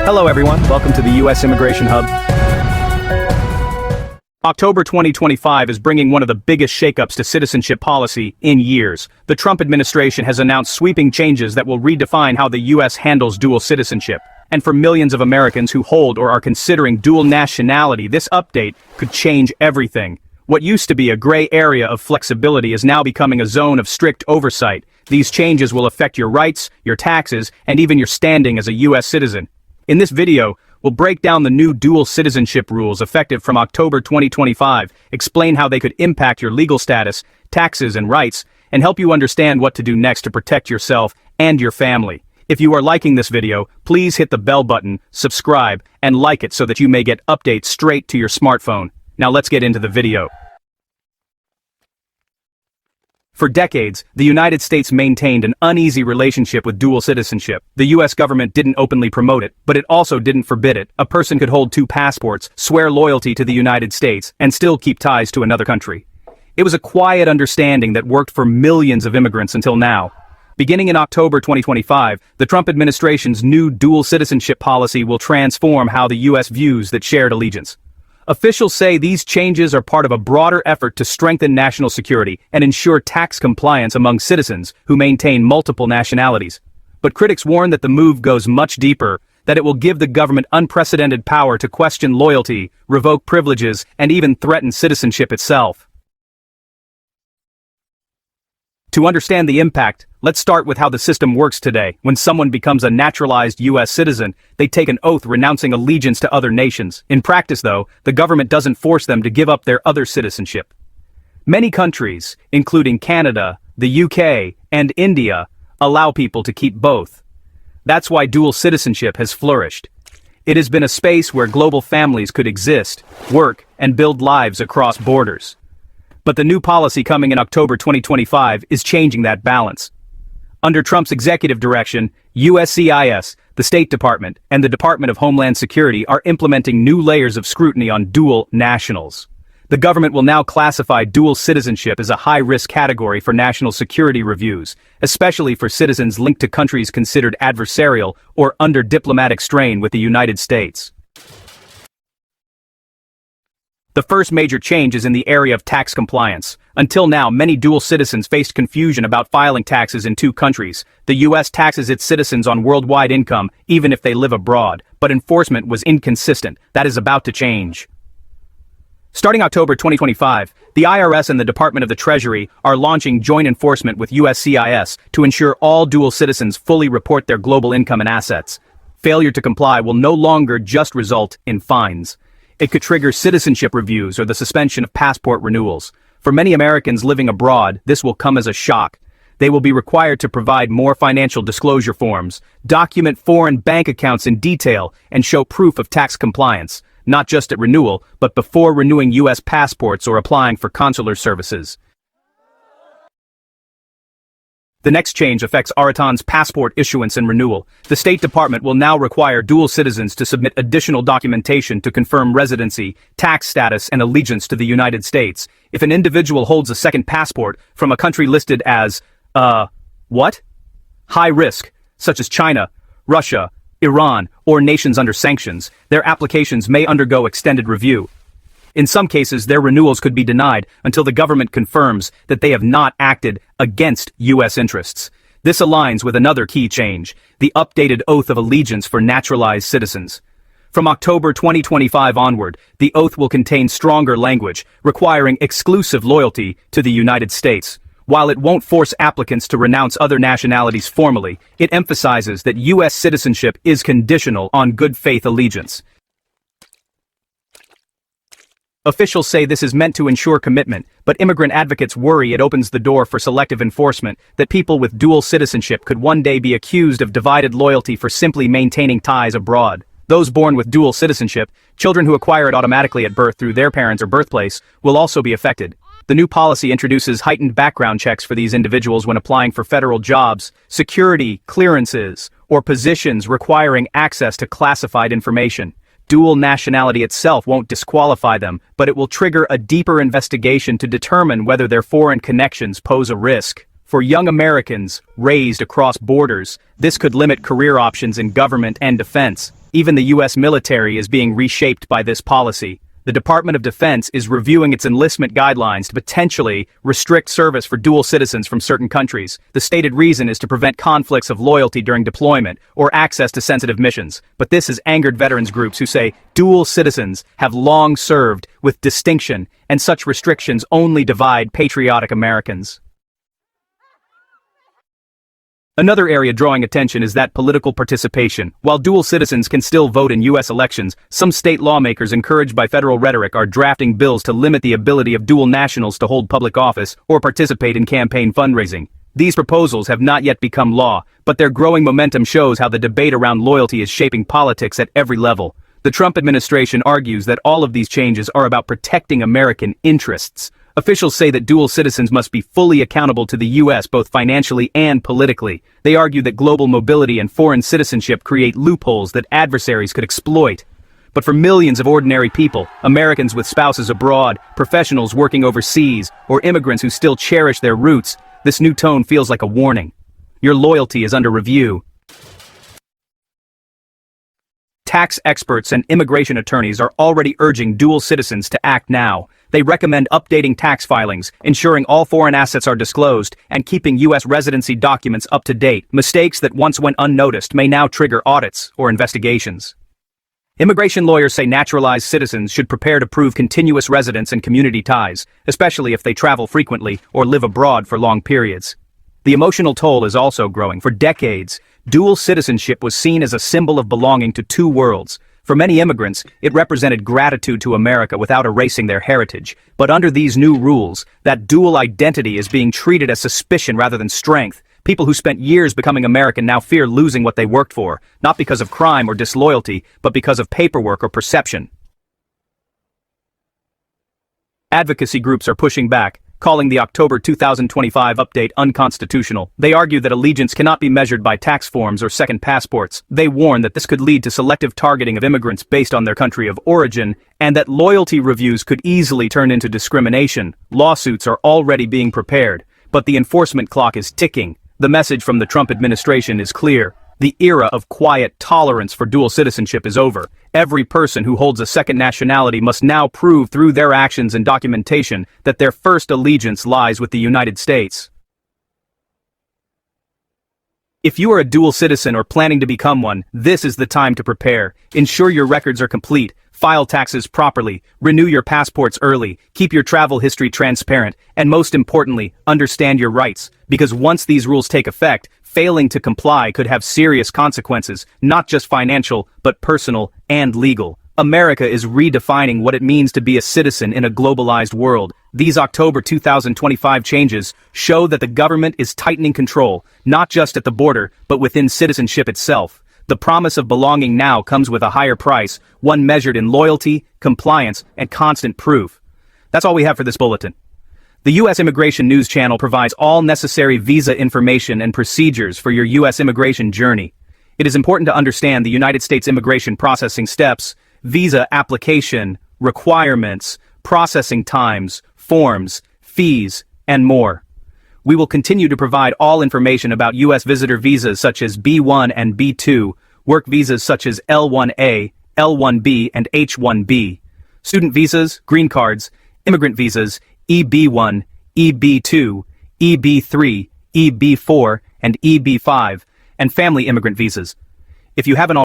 Hello everyone, welcome to the U.S. Immigration Hub. October 2025 is bringing one of the biggest shakeups to citizenship policy in years. The Trump administration has announced sweeping changes that will redefine how the U.S. handles dual citizenship. And for millions of Americans who hold or are considering dual nationality, this update could change everything. What used to be a gray area of flexibility is now becoming a zone of strict oversight. These changes will affect your rights, your taxes, and even your standing as a U.S. citizen. In this video, we'll break down the new dual citizenship rules effective from October 2025, explain how they could impact your legal status, taxes, and rights, and help you understand what to do next to protect yourself and your family. If you are liking this video, please hit the bell button, subscribe, and like it so that you may get updates straight to your smartphone. Now let's get into the video. For decades, the United States maintained an uneasy relationship with dual citizenship. The U.S. government didn't openly promote it, but it also didn't forbid it. A person could hold two passports, swear loyalty to the United States, and still keep ties to another country. It was a quiet understanding that worked for millions of immigrants until now. Beginning in October 2025, the Trump administration's new dual citizenship policy will transform how the U.S. views that shared allegiance. Officials say these changes are part of a broader effort to strengthen national security and ensure tax compliance among citizens who maintain multiple nationalities. But critics warn that the move goes much deeper, that it will give the government unprecedented power to question loyalty, revoke privileges, and even threaten citizenship itself. To understand the impact, let's start with how the system works today. When someone becomes a naturalized U.S. citizen, they take an oath renouncing allegiance to other nations. In practice, though, the government doesn't force them to give up their other citizenship. Many countries, including Canada, the UK, and India, allow people to keep both. That's why dual citizenship has flourished. It has been a space where global families could exist, work, and build lives across borders. But the new policy coming in October 2025 is changing that balance. Under Trump's executive direction, USCIS, the State Department, and the Department of Homeland Security are implementing new layers of scrutiny on dual nationals. The government will now classify dual citizenship as a high-risk category for national security reviews, especially for citizens linked to countries considered adversarial or under diplomatic strain with the United States. The first major change is in the area of tax compliance. Until now, many dual citizens faced confusion about filing taxes in two countries. The U.S. taxes its citizens on worldwide income, even if they live abroad, but enforcement was inconsistent. That is about to change. Starting October 2025, the IRS and the Department of the Treasury are launching joint enforcement with USCIS to ensure all dual citizens fully report their global income and assets. Failure to comply will no longer just result in fines. It could trigger citizenship reviews or the suspension of passport renewals. For many Americans living abroad, this will come as a shock. They will be required to provide more financial disclosure forms, document foreign bank accounts in detail, and show proof of tax compliance, not just at renewal, but before renewing U.S. passports or applying for consular services. The next change affects Aratan's passport issuance and renewal. The State Department will now require dual citizens to submit additional documentation to confirm residency, tax status, and allegiance to the United States. If an individual holds a second passport from a country listed as, high risk, such as China, Russia, Iran, or nations under sanctions, their applications may undergo extended review. In some cases, their renewals could be denied until the government confirms that they have not acted against U.S. interests. This aligns with another key change, the updated oath of allegiance for naturalized citizens. From October 2025 onward, the oath will contain stronger language, requiring exclusive loyalty to the United States. While it won't force applicants to renounce other nationalities formally, it emphasizes that U.S. citizenship is conditional on good faith allegiance. Officials say this is meant to ensure commitment, but immigrant advocates worry it opens the door for selective enforcement, that people with dual citizenship could one day be accused of divided loyalty for simply maintaining ties abroad. Those born with dual citizenship, children who acquire it automatically at birth through their parents or birthplace, will also be affected. The new policy introduces heightened background checks for these individuals when applying for federal jobs, security clearances, or positions requiring access to classified information. Dual nationality itself won't disqualify them, but it will trigger a deeper investigation to determine whether their foreign connections pose a risk. For young Americans raised across borders, this could limit career options in government and defense. Even the U.S. military is being reshaped by this policy. The Department of Defense is reviewing its enlistment guidelines to potentially restrict service for dual citizens from certain countries. The stated reason is to prevent conflicts of loyalty during deployment or access to sensitive missions. But this has angered veterans groups who say dual citizens have long served with distinction, and such restrictions only divide patriotic Americans. Another area drawing attention is that political participation. While dual citizens can still vote in U.S. elections, some state lawmakers encouraged by federal rhetoric are drafting bills to limit the ability of dual nationals to hold public office or participate in campaign fundraising. These proposals have not yet become law, but their growing momentum shows how the debate around loyalty is shaping politics at every level. The Trump administration argues that all of these changes are about protecting American interests. Officials say that dual citizens must be fully accountable to the U.S. both financially and politically. They argue that global mobility and foreign citizenship create loopholes that adversaries could exploit. But for millions of ordinary people, Americans with spouses abroad, professionals working overseas, or immigrants who still cherish their roots, this new tone feels like a warning. Your loyalty is under review. Tax experts and immigration attorneys are already urging dual citizens to act now. They recommend updating tax filings, ensuring all foreign assets are disclosed, and keeping U.S. residency documents up to date. Mistakes that once went unnoticed may now trigger audits or investigations. Immigration lawyers say naturalized citizens should prepare to prove continuous residence and community ties, especially if they travel frequently or live abroad for long periods. The emotional toll is also growing. For decades, dual citizenship was seen as a symbol of belonging to two worlds. For many immigrants, it represented gratitude to America without erasing their heritage. But under these new rules, that dual identity is being treated as suspicion rather than strength. People who spent years becoming American now fear losing what they worked for, not because of crime or disloyalty, but because of paperwork or perception. Advocacy groups are pushing back, calling the October 2025 update unconstitutional. They argue that allegiance cannot be measured by tax forms or second passports. They warn that this could lead to selective targeting of immigrants based on their country of origin, and that loyalty reviews could easily turn into discrimination. Lawsuits are already being prepared, but the enforcement clock is ticking. The message from the Trump administration is clear. The era of quiet tolerance for dual citizenship is over. Every person who holds a second nationality must now prove through their actions and documentation that their first allegiance lies with the United States. If you are a dual citizen or planning to become one, this is the time to prepare. Ensure your records are complete, file taxes properly, renew your passports early, keep your travel history transparent, and most importantly, understand your rights. Because once these rules take effect, failing to comply could have serious consequences, not just financial, but personal and legal. America is redefining what it means to be a citizen in a globalized world. These October 2025 changes show that the government is tightening control, not just at the border, but within citizenship itself. The promise of belonging now comes with a higher price, one measured in loyalty, compliance, and constant proof. That's all we have for this bulletin. The U.S. Immigration News Channel provides all necessary visa information and procedures for your U.S. immigration journey. It is important to understand the United States immigration processing steps, visa application, requirements, processing times, forms, fees, and more. We will continue to provide all information about U.S. visitor visas such as B1 and B2, work visas such as L1A, L1B, and H1B, student visas, green cards, immigrant visas, EB1, EB2, EB3, EB4, and EB5, and family immigrant visas. If you haven't already